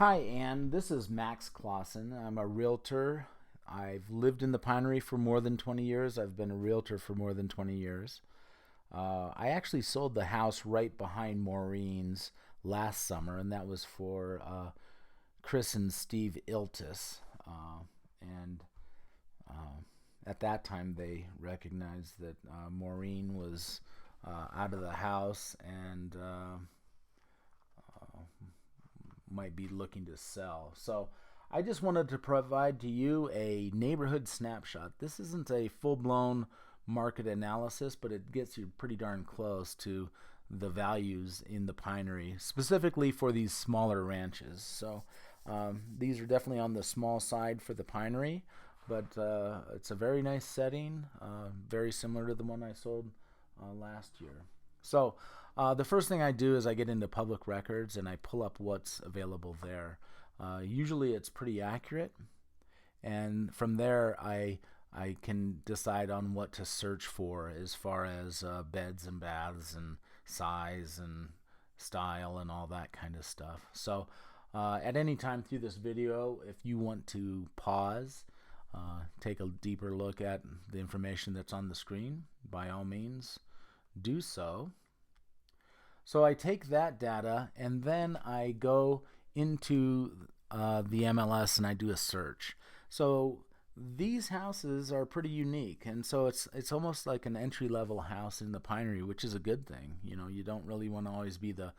Hi, Ann. This is Max Clausen. I'm a realtor. I've lived in the Pinery for more than 20 years. I've been a realtor for more than 20 years. I actually sold the house right behind Maureen's last summer, and that was for Chris and Steve Iltis. And At that time, they recognized that Maureen was out of the house and might be looking to sell. So I just wanted to provide to you a neighborhood snapshot. This isn't a full-blown market analysis, but it gets you pretty darn close to the values in the Pinery, specifically for these smaller ranches. So these are definitely on the small side for the Pinery, but it's a very nice setting, very similar to the one I sold last year. So the first thing I do is I get into public records and I pull up what's available there. Usually it's pretty accurate, and from there I can decide on what to search for as far as beds and baths and size and style and all that kind of stuff. So at any time through this video, if you want to pause, take a deeper look at the information that's on the screen, by all means do so. So I take that data and then I go into the MLS and I do a search. So these houses are pretty unique, and so it's almost like an entry-level house in the Pinery, which is a good thing. You know, you don't really want to always be the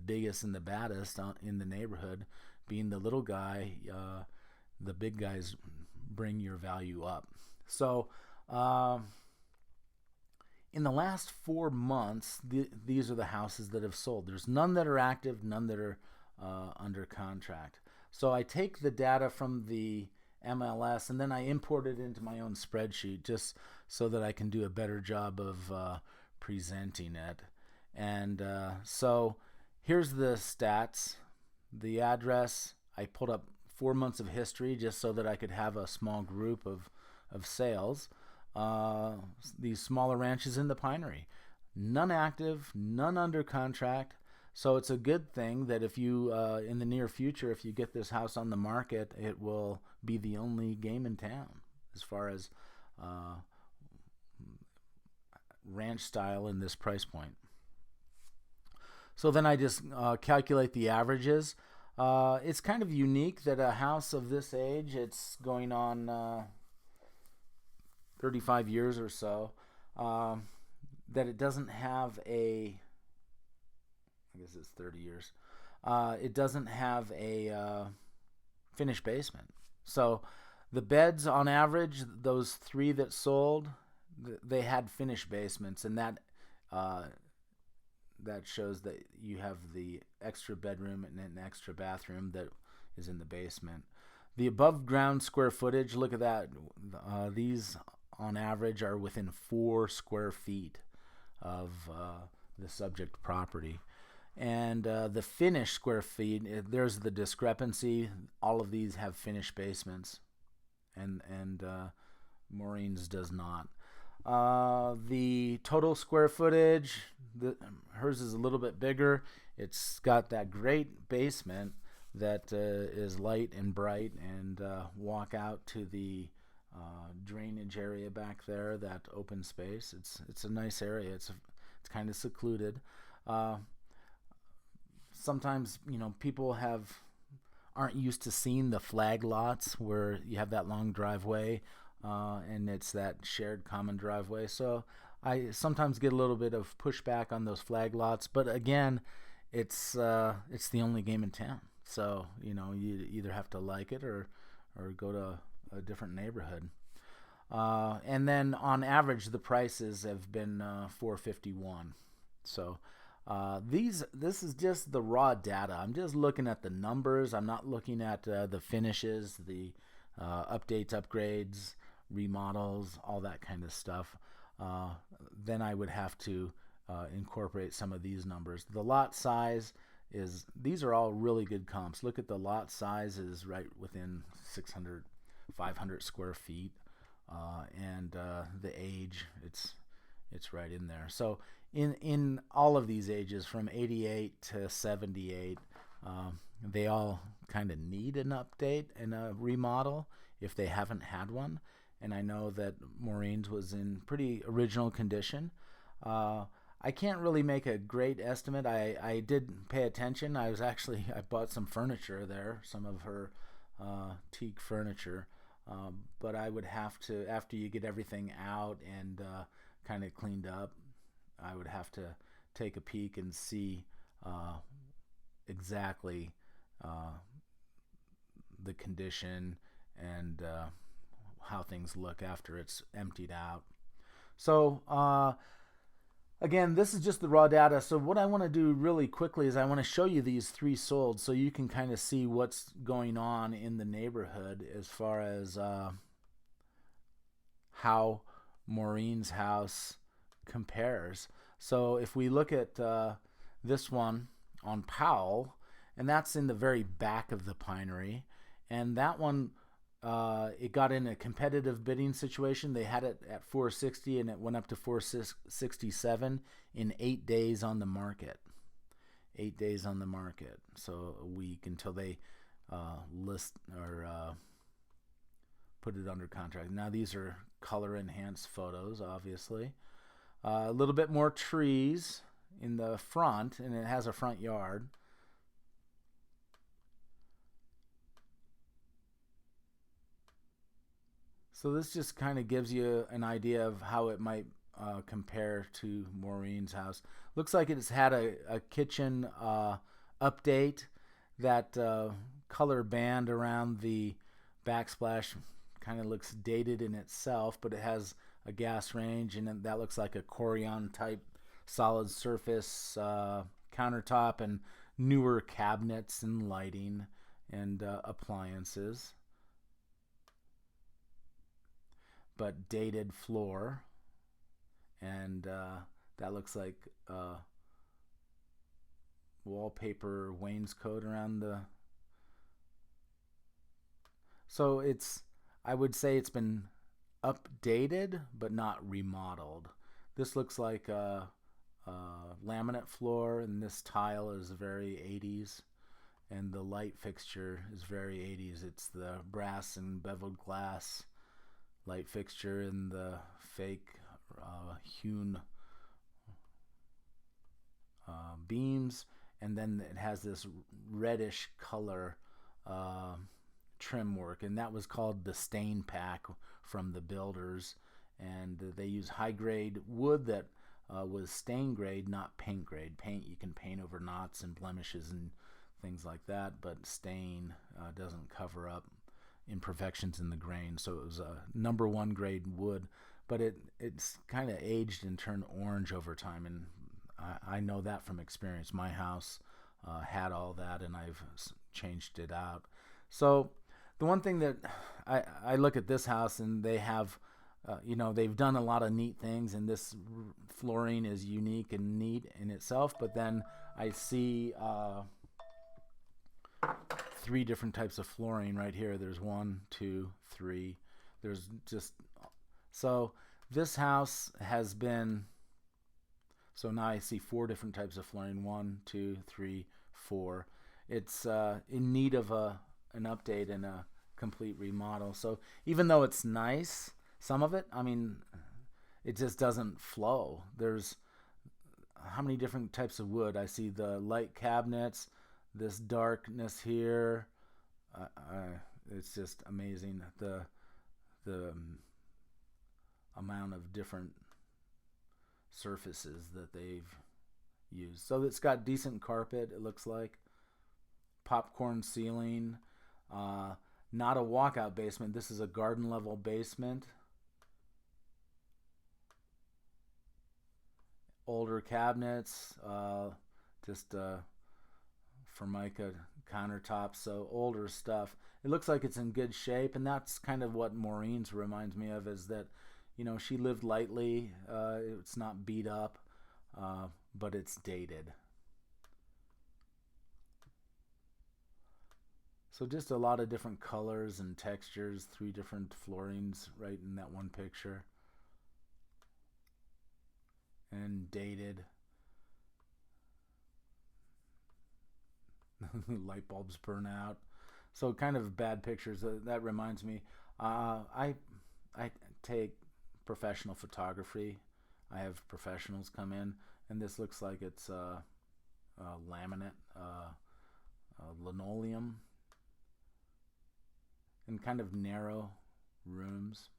biggest and the baddest in the neighborhood. Being the little guy, the big guys bring your value up. So in the last 4 months, these are the houses that have sold. There's none that are active, none that are under contract. So I take the data from the MLS and then I import it into my own spreadsheet just so that I can do a better job of presenting it. And so here's the stats, the address. I pulled up 4 months of history just so that I could have a small group of sales. These smaller ranches in the Pinery, none active, none under contract. So it's a good thing that if you in the near future, if you get this house on the market, it will be the only game in town as far as ranch style in this price point. So then I just calculate the averages. It's kind of unique that a house of this age, it's going on 35 years or so, that it doesn't have I guess it's 30 years, it doesn't have a finished basement. So the beds on average, those 3 that sold, they had finished basements, and that shows that you have the extra bedroom and an extra bathroom that is in the basement. The above ground square footage, look at that. These on average are within 4 square feet of the subject property. And the finished square feet, there's the discrepancy. All of these have finished basements, and Maureen's does not. The total square footage, hers is a little bit bigger. It's got that great basement that is light and bright, and walk out to the drainage area back there, that open space. It's a nice area. It's kind of secluded. Sometimes people aren't used to seeing the flag lots where you have that long driveway and it's that shared common driveway. So I sometimes get a little bit of pushback on those flag lots, but again, it's the only game in town. So you either have to like it or go to a different neighborhood. And then on average, the prices have been $451. So this is just the raw data. I'm just looking at the numbers. I'm not looking at the finishes, the updates, upgrades, remodels, all that kind of stuff. Then I would have to incorporate some of these numbers. The lot size these are all really good comps. Look at the lot size is right within 600, 500 square feet, and the age, it's right in there. So in all of these ages from 88 to 78, they all kind of need an update and a remodel if they haven't had one. And I know that Maureen's was in pretty original condition. Uh, I can't really make a great estimate. I did pay attention. I bought some furniture there, some of her teak furniture. But I would have to, after you get everything out and kind of cleaned up, I would have to take a peek and see exactly uh, the condition and how things look after it's emptied out. So again, this is just the raw data. So what I want to do really quickly is I want to show you these three sold so you can kind of see what's going on in the neighborhood as far as how Maureen's house compares. So if we look at this one on Powell, and that's in the very back of the Pinery, and that one it got in a competitive bidding situation. They had it at 460 and it went up to 467 in 8 days on the market. 8 days on the market, so a week until they list or put it under contract. Now these are color enhanced photos, obviously. A little bit more trees in the front, and it has a front yard. So this just kind of gives you an idea of how it might compare to Maureen's house. Looks like it's had a kitchen update. That color band around the backsplash kind of looks dated in itself, but it has a gas range, and that looks like a Corian type solid surface countertop and newer cabinets and lighting and appliances. But dated floor, and that looks like wallpaper wainscot around the. So I would say it's been updated but not remodeled. This looks like a laminate floor, and this tile is very 80s, and the light fixture is very 80s. It's the brass and beveled glass light fixture and the fake hewn beams, and then it has this reddish color trim work, and that was called the stain pack from the builders, and they use high grade wood that was stain grade, not paint grade. Paint you can paint over knots and blemishes and things like that, but stain doesn't cover up imperfections in the grain. So it was a number one grade wood, but it's kind of aged and turned orange over time, and I know that from experience. My house had all that, and I've changed it out. So the one thing that I look at this house, and they have they've done a lot of neat things, and this flooring is unique and neat in itself, but then I see three different types of flooring right here. There's 1, 2, 3. There's just so this house has been. So now I see 4 different types of flooring. 1, 2, 3, 4. It's in need of an update and a complete remodel. So even though it's nice, some of it, I mean, it just doesn't flow. There's how many different types of wood? I see the light cabinets, this darkness here. It's just amazing the amount of different surfaces that they've used. So it's got decent carpet, it looks like. Popcorn ceiling. Not a walkout basement. This is a garden level basement. Older cabinets. Just Formica countertops, so older stuff. It looks like it's in good shape, and that's kind of what Maureen's reminds me of, is that she lived lightly. It's not beat up, but it's dated. So just a lot of different colors and textures, 3 different floorings right in that one picture, and dated. Light bulbs burn out. So kind of bad pictures. That reminds me, I take professional photography. I have professionals come in, and this looks like it's laminate, linoleum, and kind of narrow rooms,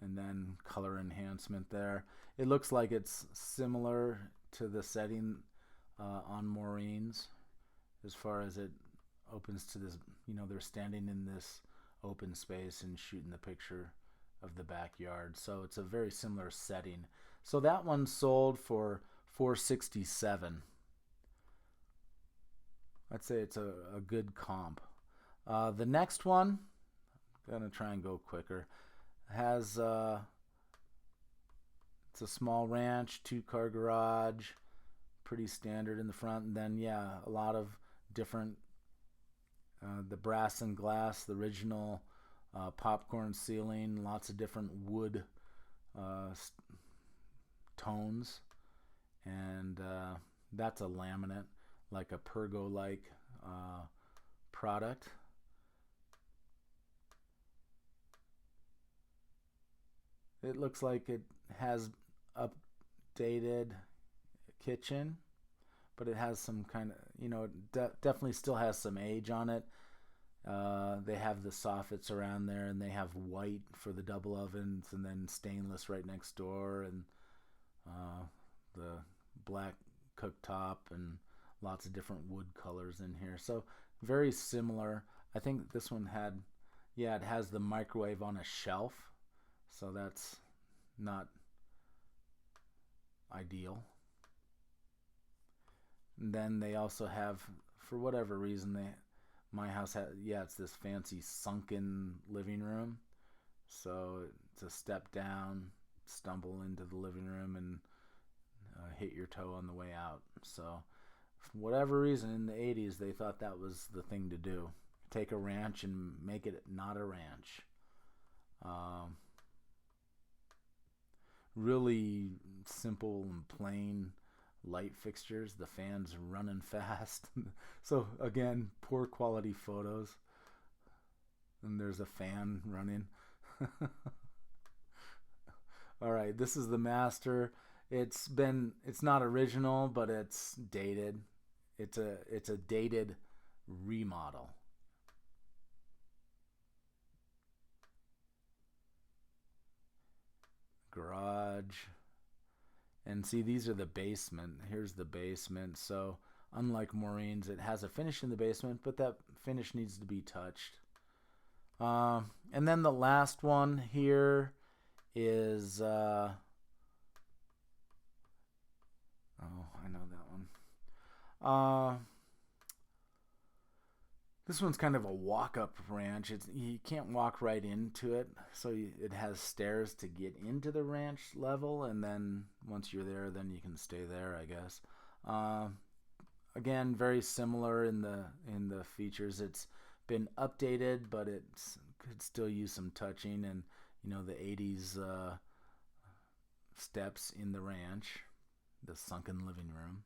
and then color enhancement there. It looks like it's similar to the setting on Maureen's, as far as it opens to this. They're standing in this open space and shooting the picture of the backyard. So it's a very similar setting. So that one sold for $467. I'd say it's a good comp. The next one, I'm gonna try and go quicker, has it's a small ranch, 2-car garage, pretty standard in the front, and then a lot of different the brass and glass, the original popcorn ceiling, lots of different wood tones, and that's a laminate, like a pergo-like product. It looks like it has updated kitchen, but it has some kind of, it definitely still has some age on it. They have the soffits around there, and they have white for the double ovens, and then stainless right next door, and the black cooktop, and lots of different wood colors in here. So very similar. I think this one had, it has the microwave on a shelf, so that's not ideal. And then they also have, for whatever reason, my house had, it's this fancy sunken living room. So it's a step down, stumble into the living room, and hit your toe on the way out. So for whatever reason, in the 80s, they thought that was the thing to do. Take a ranch and make it not a ranch. Really simple and plain light fixtures. The fan's running fast. So again, poor quality photos. And there's a fan running. All right, this is the master. It's not original, but it's dated. It's a dated remodel. Garage. And see, these are the basement. Here's the basement. So unlike Maureen's, it has a finish in the basement, but that finish needs to be touched. And then the last one here is I know that one. This one's kind of a walk-up ranch. You can't walk right into it, so it has stairs to get into the ranch level, and then once you're there, then you can stay there, I guess. Again, very similar in the features. It's been updated, but it could still use some touching, and the 80s steps in the ranch, the sunken living room.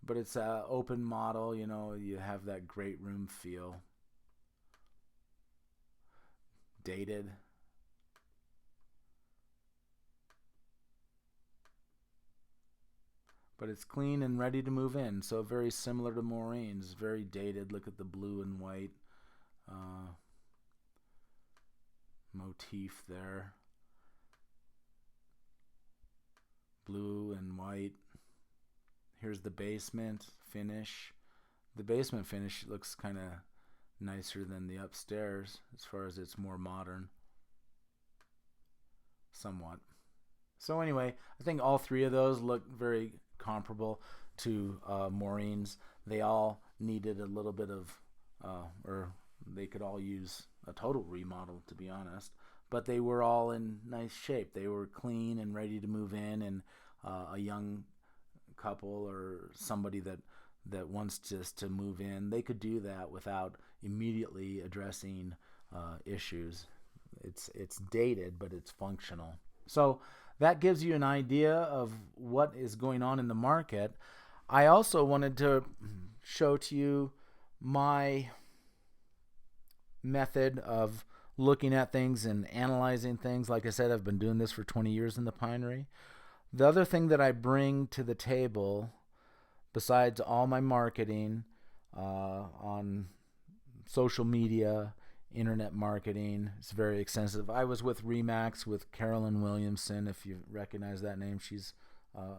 But it's an open model, you have that great room feel. Dated. But it's clean and ready to move in, so very similar to Maureen's. Very dated. Look at the blue and white motif there. Blue and white. Here's the basement finish. The basement finish looks kind of nicer than the upstairs as far as it's more modern. Somewhat. So anyway, I think all three of those look very comparable to Maureen's. They all needed a little bit of, or they could all use a total remodel, to be honest. But they were all in nice shape. They were clean and ready to move in, and a young couple or somebody that wants just to move in, they could do that without immediately addressing issues. It's dated, but it's functional. So that gives you an idea of what is going on in the market. I also wanted to show to you my method of looking at things and analyzing things. Like I said, I've been doing this for 20 years in the Pinery. The other thing that I bring to the table, besides all my marketing on social media, internet marketing, it's very extensive. I was with Remax with Carolyn Williamson, if you recognize that name. She's a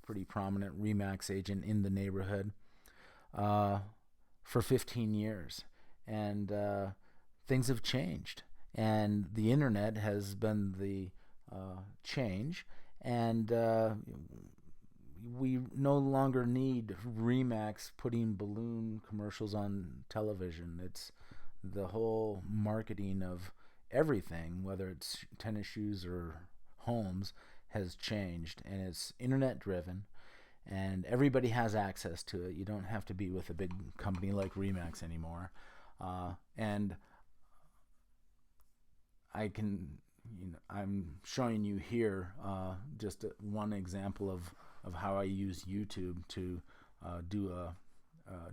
pretty prominent Remax agent in the neighborhood for 15 years. And things have changed. And the internet has been the change. And we no longer need Remax putting balloon commercials on television. It's the whole marketing of everything, whether it's tennis shoes or homes, has changed, and it's internet driven, and everybody has access to it. You don't have to be with a big company like Remax anymore. And I'm showing you here just one example of how I use YouTube to do a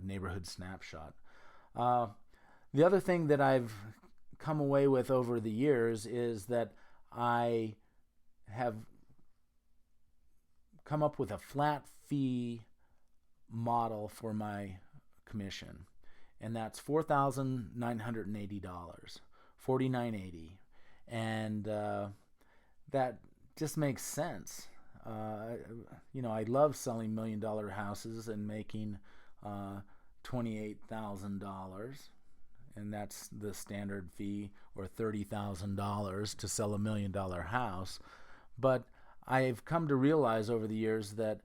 neighborhood snapshot. The other thing that I've come away with over the years is that I have come up with a flat fee model for my commission, and that's $4,980, $4,980, and that just makes sense. I love selling $1 million houses and making $28,000, and that's the standard fee, or $30,000 to sell $1 million house. But I've come to realize over the years that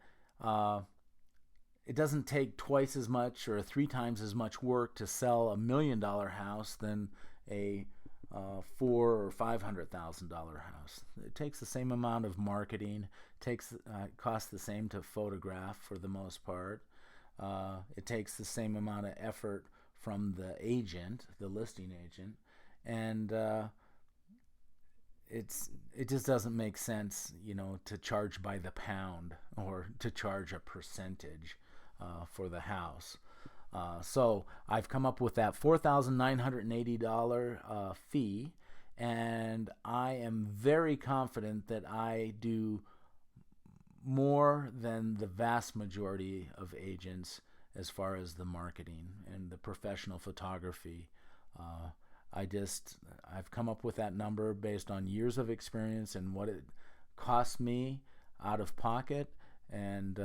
it doesn't take twice as much or 3 times as much work to sell $1 million house than a $400,000 or $500,000 house. It takes the same amount of marketing. Costs the same to photograph for the most part. It takes the same amount of effort from the agent, the listing agent, and it just doesn't make sense, to charge by the pound or to charge a percentage for the house. So I've come up with that $4,980 fee, and I am very confident that I do more than the vast majority of agents as far as the marketing and the professional photography. I've come up with that number based on years of experience and what it costs me out of pocket, and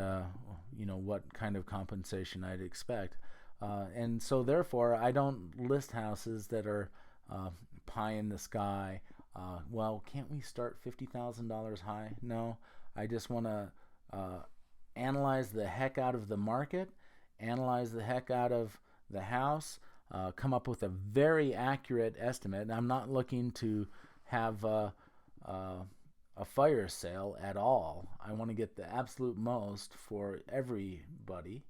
what kind of compensation I'd expect. And so therefore I don't list houses that are pie in the sky. Well, can't we start $50,000 high? No, I just want to analyze the heck out of the market, analyze the heck out of the house, come up with a very accurate estimate. And I'm not looking to have a fire sale at all. I want to get the absolute most for everybody.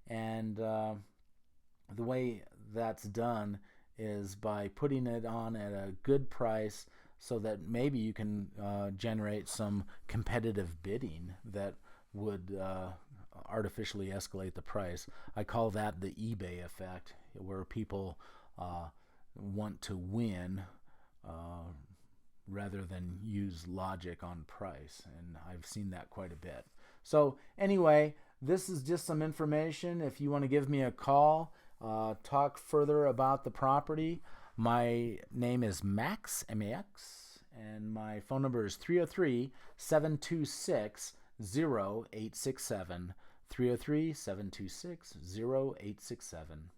And the way that's done is by putting it on at a good price, so that maybe you can generate some competitive bidding that would artificially escalate the price. I call that the eBay effect, where people want to win rather than use logic on price, and I've seen that quite a bit. So anyway, this is just some information. If you want to give me a call, talk further about the property, my name is Max, M-A-X, and my phone number is 303-726-0867, 303-726-0867.